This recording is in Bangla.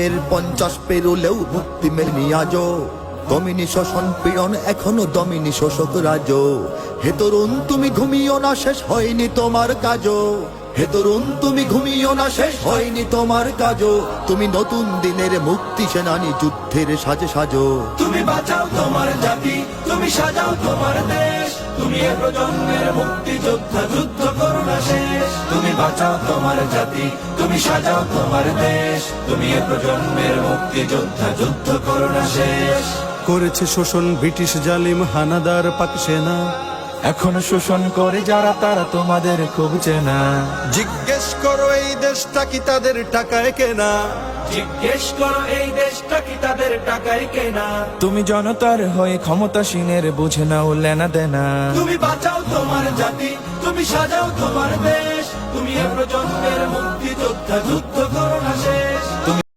50 পেরোলেও মুক্তি মেলেনি আজও। দমিনী শোষণ পীড়ন এখনো দমিনী শোষক রাজ। হে তরুণ তুমি ঘুমিও না, শেষ হয়নি তোমার কাজও। হে তরুণ তুমি ঘুমিও না, শেষ হয়নি তোমার কাজও। তুমি নতুন দিনের মুক্তি সেনানী, যুদ্ধের সাজে সাজো। তুমি বাঁচাও তোমার জাতি, তুমি সাজাও তোমার দেশ। তুমি এ প্রজন্মের মুক্তি যোদ্ধা, যুদ্ধ করো না শেষ। তুমি বাঁচাও তোমার জাতি, তুমি সাজাও তোমার দেশ। তুমি এ প্রজন্মের মুক্তি যোদ্ধা, যুদ্ধ করো না শেষ। করেছে শোষণ ব্রিটিশ জালিম হানাদার পাক সেনা। এখনো শোষণ করে যারা, তারা তোমাদের খুব চেনা। জিজ্ঞেস করো এই দেশটা কি তাদের টাকায় কেনা। জিজ্ঞেস করো এই দেশটা কি তাদের টাকায় কেনা। তুমি জনতার হয়ে ক্ষমতাসীনের বুঝে নাও লেনা দেনা। তুমি বাঁচাও তোমার জাতি, তুমি সাজাও তোমার দেশ। তুমি এ প্রজন্মের মুক্তি যোদ্ধা, যুদ্ধ করো না শেষ।